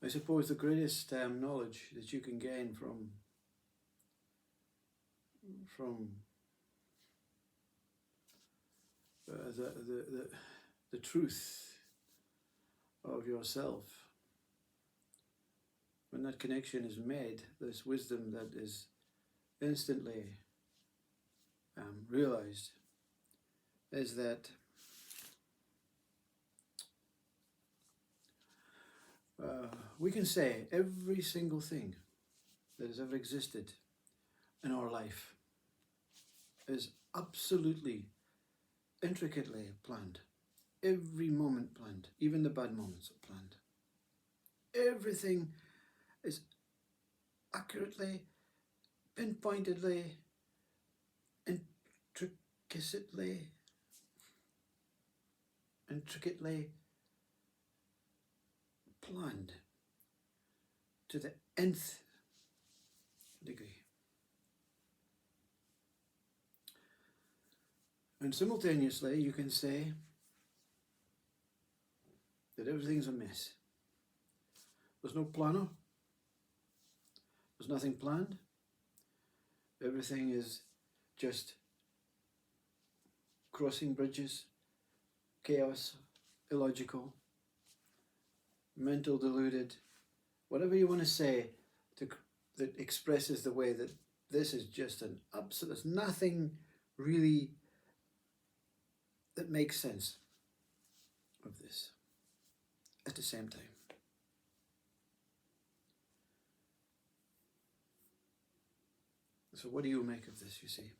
I suppose the greatest knowledge that you can gain from the truth of yourself, when that connection is made, this wisdom that is instantly realized, is that we can say every single thing that has ever existed in our life is absolutely, intricately planned. Every moment planned, even the bad moments are planned. Everything is accurately, pinpointedly, intricately planned to the nth degree. And simultaneously, you can say that everything's a mess. There's no planner. There's nothing planned. Everything is just crossing bridges, chaos, illogical, mental deluded, whatever you want to say that expresses the way that this is just an absolute, there's nothing really that makes sense of this at the same time. So what do you make of this, you see?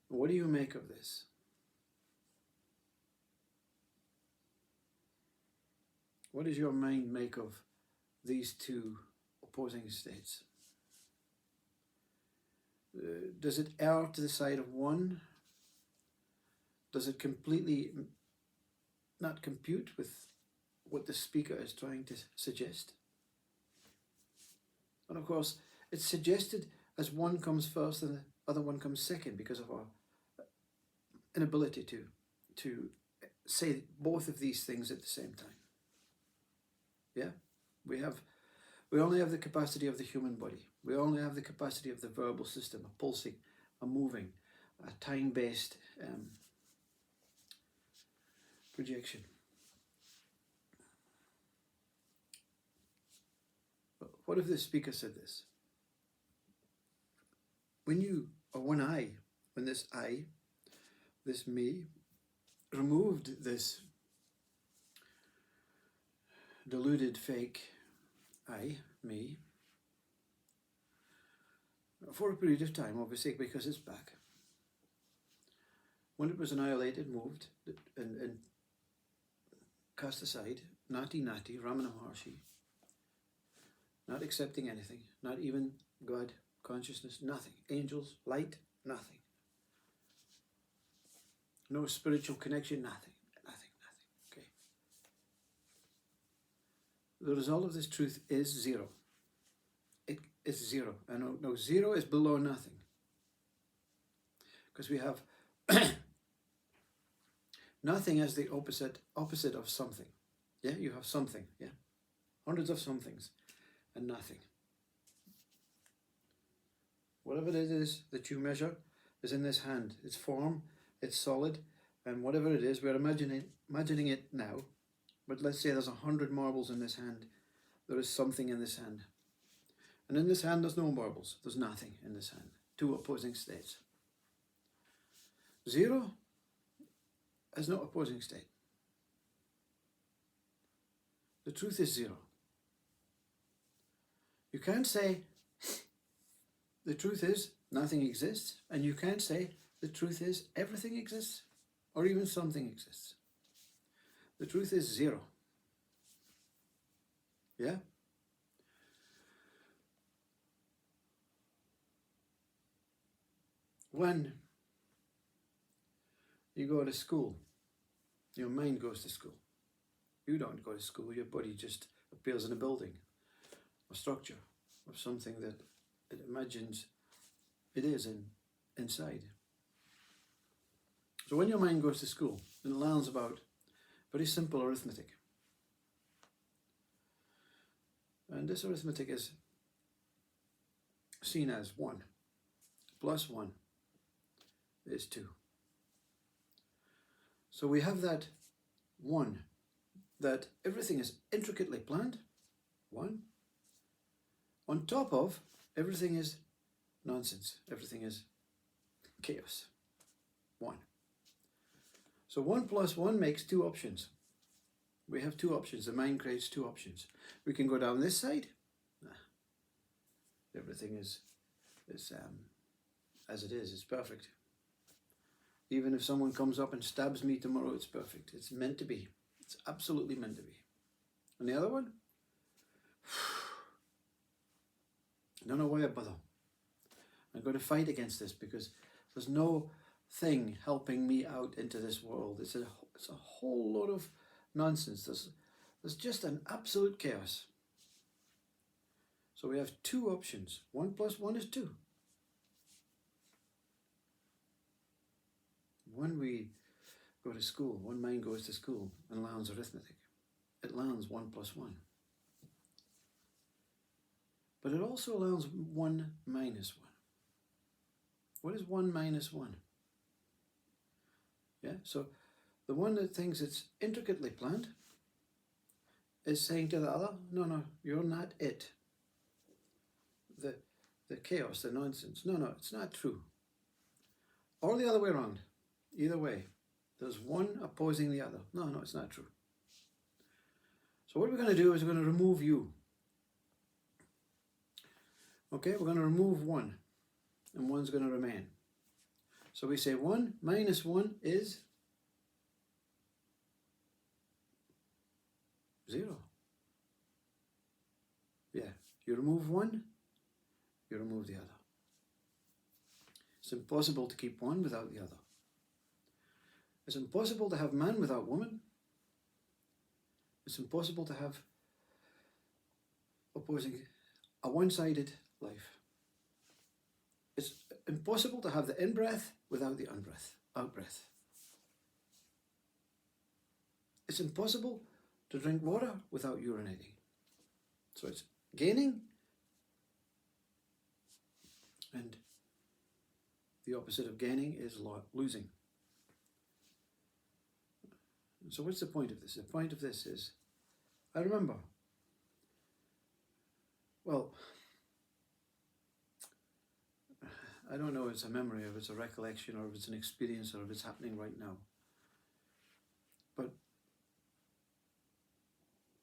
What do you make of this? What does your mind make of these two opposing states? Does it err to the side of one? Does it completely not compute with what the speaker is trying to suggest? And of course, it's suggested as one comes first and the other one comes second because of our inability to say both of these things at the same time. Yeah, we only have the capacity of the human body. We only have the capacity of the verbal system, a pulsing, a moving, a time-based projection. But what if the speaker said this? When this I, this me, removed this deluded fake I, me, for a period of time, obviously, because it's back. When it was annihilated, moved, and cast aside, nati, Ramana Maharshi, not accepting anything, not even God, consciousness, nothing. Angels, light, nothing. No spiritual connection, nothing. Okay. The result of this truth is zero. It is zero. And no, zero is below nothing. Because we have nothing as the opposite of something. Yeah, you have something, yeah. Hundreds of somethings and nothing. Whatever it is that you measure is in this hand. It's form, it's solid, and whatever it is, we're imagining it now. But let's say there's 100 marbles in this hand. There is something in this hand. And in this hand, there's no marbles. There's nothing in this hand. Two opposing states. Zero is not opposing state. The truth is zero. You can't say the truth is nothing exists, and you can't say the truth is everything exists, or even something exists. The truth is zero. Yeah? When you go to school, your mind goes to school. You don't go to school, your body just appears in a building, a structure, or something that it imagines it is inside. So when your mind goes to school, it learns about very simple arithmetic. And this arithmetic is seen as 1 plus 1 is 2. So we have that 1, that everything is intricately planned, 1. On top of, everything is nonsense, everything is chaos, 1. So 1 plus 1 makes 2 options. We have 2 options. The mind creates 2 options. We can go down this side. Everything is as it is. It's perfect. Even if someone comes up and stabs me tomorrow, it's perfect. It's meant to be. It's absolutely meant to be. And the other one? I don't know why I bother. I'm going to fight against this because there's no thing helping me out into this world. It's a whole lot of nonsense. There's just an absolute chaos. So we have 2 options. 1 plus 1 is 2. When we go to school, one mind goes to school and learns arithmetic. It learns 1 plus 1. But it also learns 1 minus 1. What is 1 minus 1? Yeah, so the one that thinks it's intricately planned is saying to the other, no, you're not it. The chaos, the nonsense. No, it's not true. Or the other way around. Either way, there's one opposing the other. No, it's not true. So what we're going to do is we're going to remove you. Okay, we're going to remove 1, and 1's going to remain. So we say 1 minus 1 is 0. Yeah, you remove 1, you remove the other. It's impossible to keep one without the other. It's impossible to have man without woman. It's impossible to have opposing a one-sided life. It's impossible to have the in-breath without the out-breath. It's impossible to drink water without urinating. So it's gaining and the opposite of gaining is losing. So what's the point of this? The point of this is, I remember, well, I don't know if it's a memory, or if it's a recollection, or if it's an experience, or if it's happening right now. But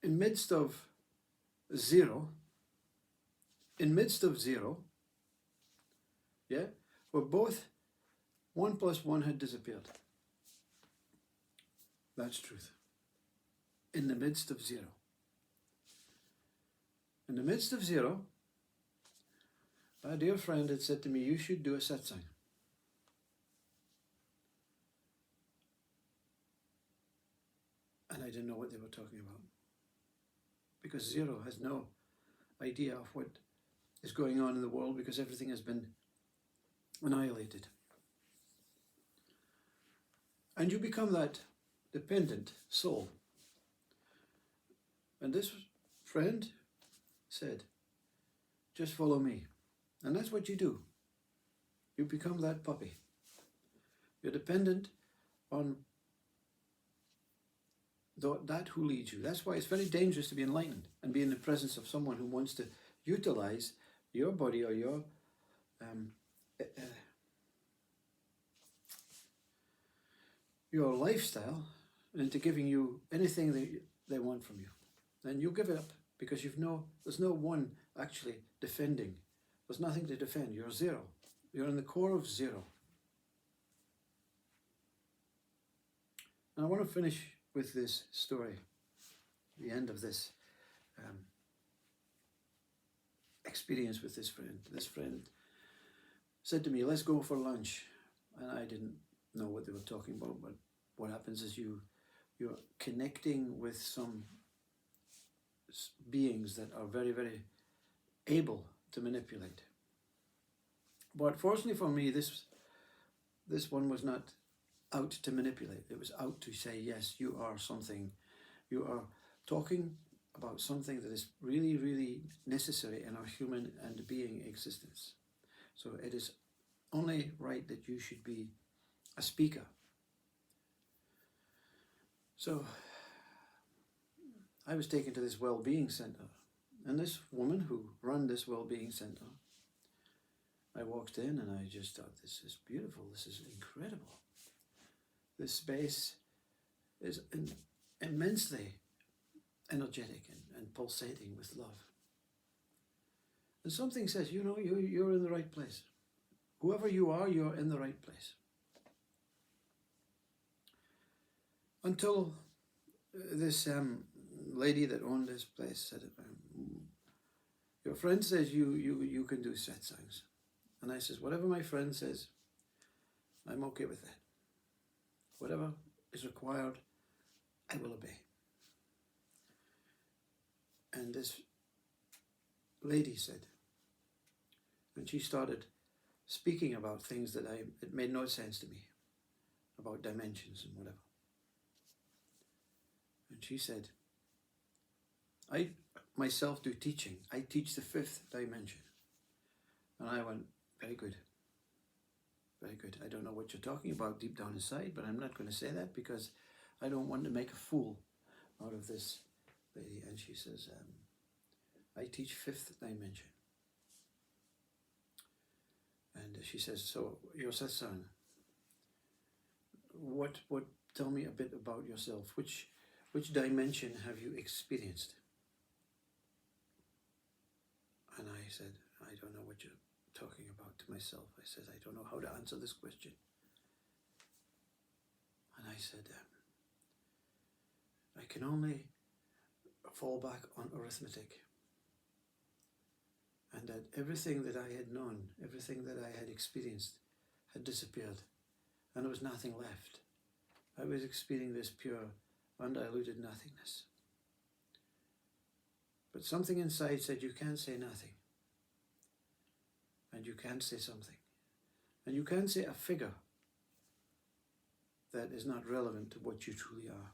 in midst of zero, yeah, where both 1 plus 1 had disappeared. That's truth. In the midst of zero. In the midst of zero, a dear friend had said to me, you should do a satsang. And I didn't know what they were talking about. Because zero has no idea of what is going on in the world, because everything has been annihilated. And you become that dependent soul. And this friend said, just follow me. And that's what you do. You become that puppy. You're dependent on that who leads you. That's why it's very dangerous to be enlightened and be in the presence of someone who wants to utilize your body or your lifestyle into giving you anything that they want from you. Then you give it up because there's no one actually defending. There's nothing to defend. You're zero. You're in the core of zero. And I want to finish with this story, the end of this experience with this friend. This friend said to me, let's go for lunch. And I didn't know what they were talking about, but what happens is you're connecting with some beings that are very, very able to manipulate. But fortunately for me, this one was not out to manipulate. It was out to say, yes, you are something. You are talking about something that is really, really necessary in our human and being existence. So it is only right that you should be a speaker. So I was taken to this well-being center, and this woman who ran this well-being center, I walked in and I just thought, this is beautiful, this is incredible. This space is immensely energetic and pulsating with love. And something says, you know, you're in the right place. Whoever you are, you're in the right place. Until this lady that owned this place said, your friend says you can do satsangs. And I says, whatever my friend says, I'm okay with that. Whatever is required, I will obey. And this lady said, and she started speaking about things that it made no sense to me, about dimensions and whatever. And she said, I myself do teaching. I teach the 5th dimension. And I went, very good. Very good. I don't know what you're talking about deep down inside, but I'm not going to say that because I don't want to make a fool out of this lady. And she says, I teach 5th dimension. And she says, so your satsang, tell me a bit about yourself. Which dimension have you experienced? And I said, I don't know what you're talking about to myself. I said, I don't know how to answer this question. And I said, I can only fall back on arithmetic. And that everything that I had known, everything that I had experienced had disappeared. And there was nothing left. I was experiencing this pure, undiluted nothingness. But something inside said, you can't say nothing. And you can't say something. And you can't say a figure that is not relevant to what you truly are.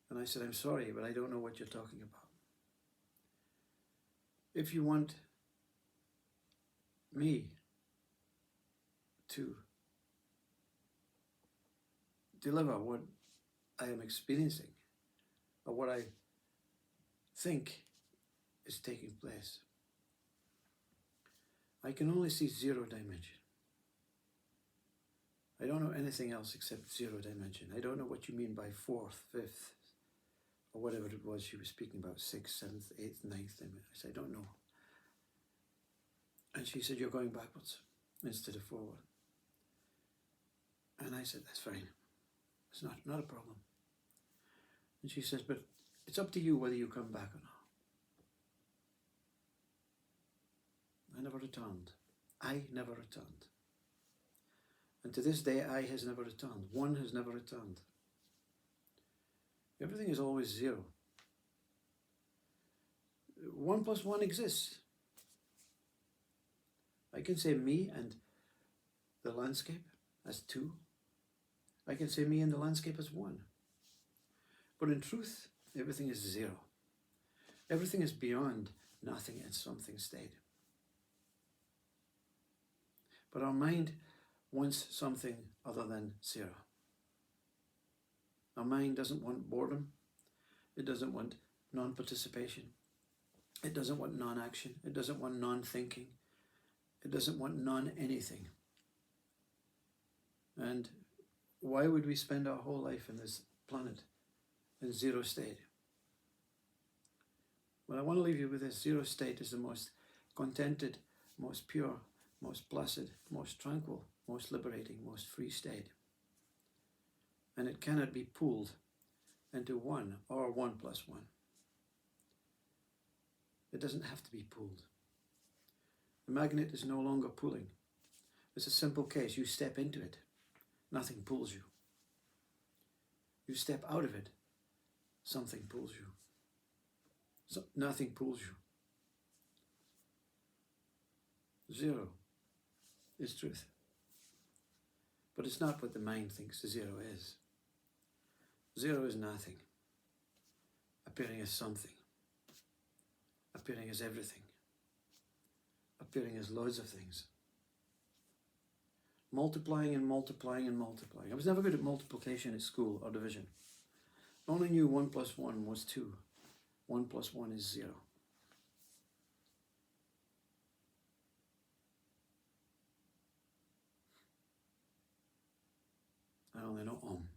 And I said, I'm sorry, but I don't know what you're talking about. If you want me to deliver what I am experiencing, or what I think is taking place, I can only see 0 dimension. I don't know anything else except 0 dimension. I don't know what you mean by 4th, 5th, or whatever it was she was speaking about, 6th, 7th, 8th, 9th. I said, I don't know. And she said, you're going backwards instead of forward. And I said, that's fine. It's not a problem. And she says, but it's up to you whether you come back or not. I never returned. I never returned. And to this day, I has never returned. One has never returned. Everything is always 0. 1 plus 1 exists. I can say me and the landscape as 2. I can say me and the landscape as 1. But in truth, everything is 0. Everything is beyond nothing and something state. But our mind wants something other than 0. Our mind doesn't want boredom. It doesn't want non-participation. It doesn't want non-action. It doesn't want non-thinking. It doesn't want non-anything. And why would we spend our whole life in this planet in 0 state? Well, I want to leave you with this. 0 state is the most contented, most pure, most placid, most tranquil, most liberating, most free state. And it cannot be pulled into 1 or 1 plus 1. It doesn't have to be pulled. The magnet is no longer pulling. It's a simple case. You step into it, nothing pulls you. You step out of it, something pulls you. So nothing pulls you. 0 is truth. But it's not what the mind thinks 0 is. 0 is nothing. appearing as something, appearing as everything, appearing as loads of things. Multiplying and multiplying and multiplying. I was never good at multiplication at school or division. I only knew 1 plus 1 was 2. 1 plus 1 is 0. I only know Om.